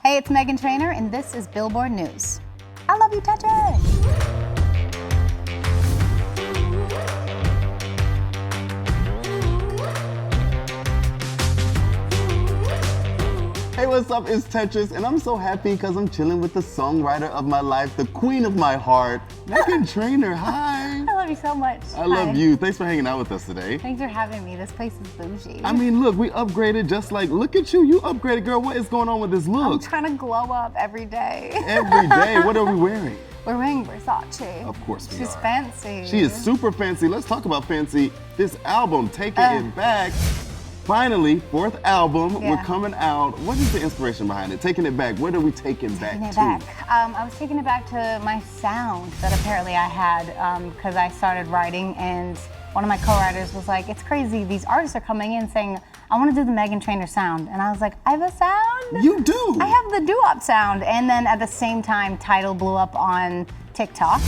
Hey, it's Meghan Trainor, and this is Billboard News. I love you, touch it! Hey, what's up? It's Tetris, and I'm so happy because I'm chilling with the songwriter of my life, the queen of my heart, Meghan Trainor. Hi. I love you so much. I love you. Thanks for hanging out with us today. Thanks for having me. This place is bougie. I mean, look, we upgraded just like, look at you. You upgraded, girl. What is going on with this look? I'm trying to glow up every day. Every day. What are we wearing? We're wearing Versace. Of course we are. She's fancy. She is super fancy. Let's talk about fancy. This album, Taking It Back. Finally, fourth album, we're coming out. What is the inspiration behind it? Taking it back, what are we taking back to? I was taking it back to my sound that apparently I had because I started writing, and one of my co-writers was like, it's crazy, these artists are coming in saying, I want to do the Meghan Trainor sound. And I was like, I have a sound? You do? I have the doo-wop sound. And then at the same time, Tidal blew up on TikTok.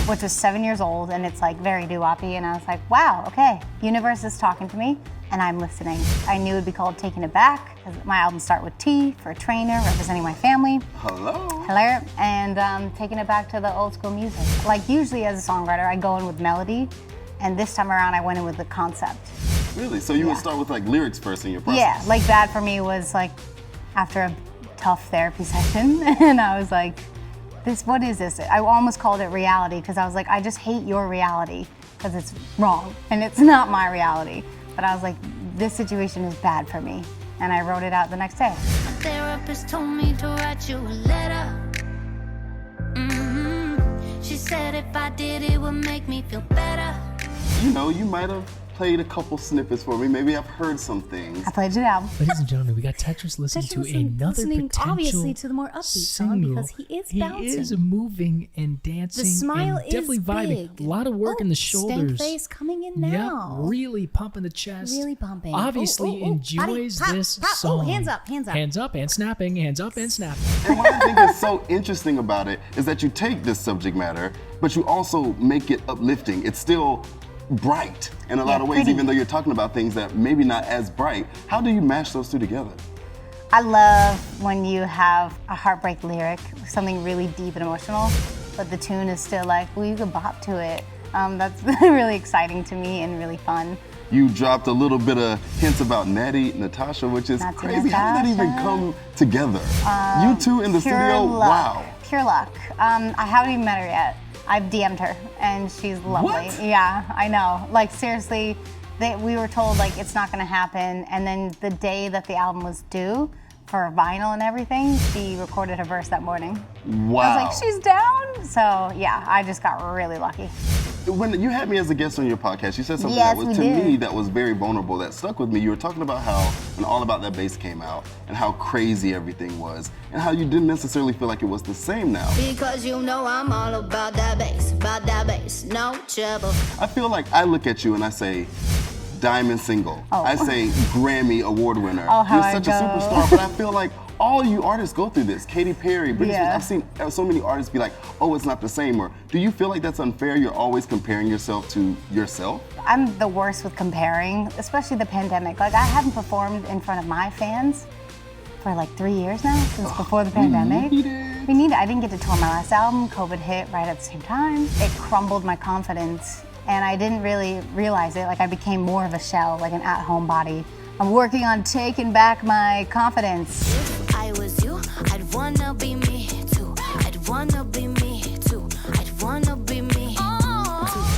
Which was 7 years old, and it's like very doo-woppy, and I was like, wow, okay, universe is talking to me, and I'm listening. I knew it would be called Taking It Back, because my albums start with T for Trainor, representing my family. Hello. Hello, and taking it back to the old school music. Like usually as a songwriter, I go in with melody, and this time around I went in with the concept. Really? So you would start with like lyrics first in your process? Yeah, like that for me was like after a tough therapy session, and I was like, what is this? I almost called it reality because I was like, I just hate your reality because it's wrong and it's not my reality. But I was like, this situation is bad for me. And I wrote it out the next day. My therapist told me to write you a letter. She said if I did, it would make me feel better. You know, you might have played a couple snippets for me. Maybe I've heard some things. I played it out. Ladies and gentlemen, we got Tetris listening to another potential obviously to the more upbeat song because he is bouncing. He is moving and dancing. The smile and definitely is vibing. big. A lot of work in the shoulders. Stank face coming in now. Yep, really pumping the chest. Really pumping. Obviously enjoys Body, this pop. song. Oh, hands up, hands up. Hands up and snapping, hands up and snapping. And what I think is so interesting about it is that you take this subject matter, but you also make it uplifting. It's still bright in a lot of ways, pretty. even though you're talking about things that maybe not as bright. How do you mash those two together? I love when you have a heartbreak lyric, something really deep and emotional, but the tune is still like, well, you can bop to it. That's really exciting to me and really fun. You dropped a little bit of hints about Natti Natasha, which is Natti crazy. How did that even Natasha. come together? You two in the Pure studio, luck. wow. Pure luck. I haven't even met her yet. I've DM'd her and she's lovely. What? Yeah, I know. Like seriously, we were told like it's not gonna happen, and then the day that the album was due for vinyl and everything, she recorded her verse that morning. Wow. I was like, she's down. So yeah, I just got really lucky. When you had me as a guest on your podcast, you said something Yes, that was we to did. me that was very vulnerable, that stuck with me. You were talking about how when All About That Bass came out and how crazy everything was and how you didn't necessarily feel like it was the same now. Because you know I'm all about that bass, no trouble. I feel like I look at you and I say, diamond single. Oh. I say Grammy award winner. Oh, how You're I such a go. superstar, but I feel like all you artists go through this. Katy Perry, Britney Spears. Yeah. I've seen so many artists be like, oh, it's not the same. Or do you feel like that's unfair? You're always comparing yourself to yourself? I'm the worst with comparing, especially the pandemic. Like I haven't performed in front of my fans for like 3 years now, since before the pandemic. need it. We need it. I didn't get to tour my last album. COVID hit right at the same time. It crumbled my confidence, and I didn't really realize it. Like I became more of a shell, like an at-home body. I'm working on taking back my confidence. If I was you, I'd wanna be me too. I'd wanna be me too. I'd wanna be me too.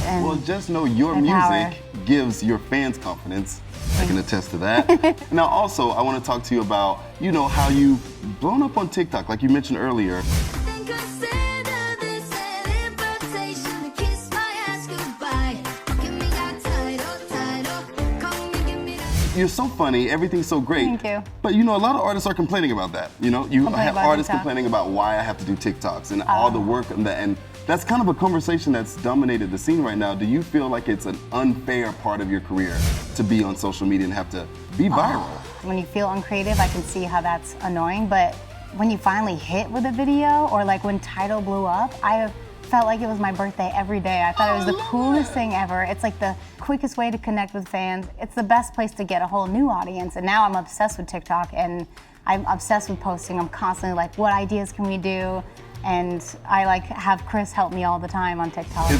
And Well, just know your My power. music gives your fans confidence. I can attest to that. Now, also, I want to talk to you about, you know, how you've blown up on TikTok, like you mentioned earlier. And consider this an invitation to kiss my ass goodbye. Give me that title, come and give me that. You're so funny, everything's so great. Thank you. But you know, a lot of artists are complaining about that. You know, you Complain have about artists TikTok. complaining about why I have to do TikToks and all the work and that's kind of a conversation that's dominated the scene right now. Do you feel like it's an unfair part of your career to be on social media and have to be viral? when you feel uncreative, I can see how that's annoying. But when you finally hit with a video, or like when Tidal blew up, I felt like it was my birthday every day. I thought it was the coolest thing ever. It's like the quickest way to connect with fans. It's the best place to get a whole new audience. And now I'm obsessed with TikTok and I'm obsessed with posting. I'm constantly like, what ideas can we do? And I like have Chris help me all the time on TikTok.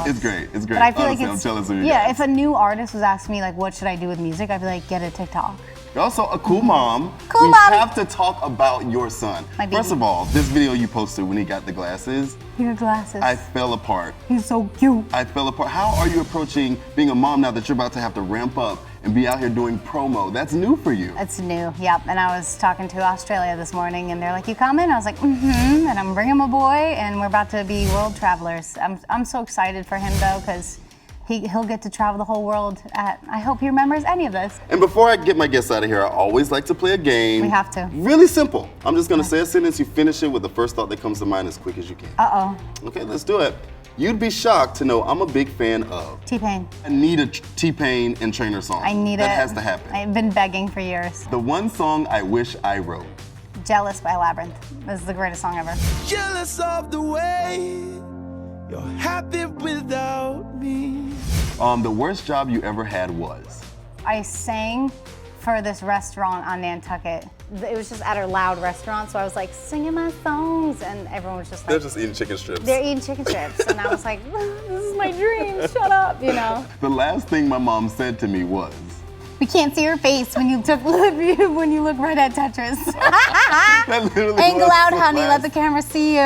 It's great. It's great. But I feel Honestly, like I'm jealous of you yeah, guys. if a new artist was asking me like, what should I do with music? I'd be like, get a TikTok. You're also a cool mom. Cool we mom. have to talk about your son. My baby. First of all, this video you posted when he got the glasses, Your glasses. I fell apart. He's so cute. I fell apart. How are you approaching being a mom now that you're about to have to ramp up and be out here doing promo? That's new for you. It's new, yep. And I was talking to Australia this morning and they're like, you coming? I was like, mm-hmm. And I'm bringing my boy and we're about to be world travelers. I'm so excited for him though, because he'll get to travel the whole world. I hope he remembers any of this. And before I get my guests out of here, I always like to play a game. We have to. Really simple. I'm just gonna say a sentence, you finish it with the first thought that comes to mind as quick as you can. Uh-oh. Okay, let's do it. You'd be shocked to know I'm a big fan of. T-Pain. I need a T-Pain and Trainor song. I need that it. That has to happen. I've been begging for years. The one song I wish I wrote. Jealous by Labyrinth. This is the greatest song ever. Jealous of the way you're happy without me. The worst job you ever had was? I sang for this restaurant on Nantucket. It was just at a loud restaurant, so I was like singing my songs, and everyone was just like, They're just eating chicken strips. they're eating chicken strips, and I was like, this is my dream. Shut up, you know. The last thing my mom said to me was, We can't see your face when you when you look right at Tetris. that literally Angle was out, the honey. Let last- the camera see you.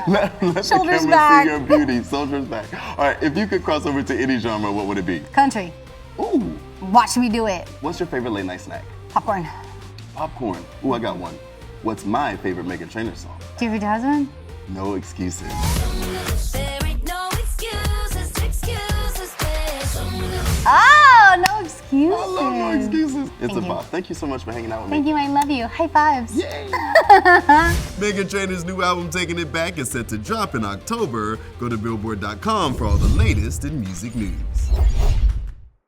Let the Shoulders camera back. see your beauty. Shoulders back. All right, if you could cross over to any genre, what would it be? Country. Ooh. Watch me do it. What's your favorite late night snack? Popcorn. Popcorn. Ooh, I got one. What's my favorite Meghan Trainor song? Do you have your husband? No excuses. There ain't no excuses, babe. Oh, no excuses. I love no excuses. It's Thank a you. bop. Thank you so much for hanging out with Thank me. you, I love you. High fives. Yay! Meghan Trainor's new album, Taking It Back, is set to drop in October. Go to Billboard.com for all the latest in music news.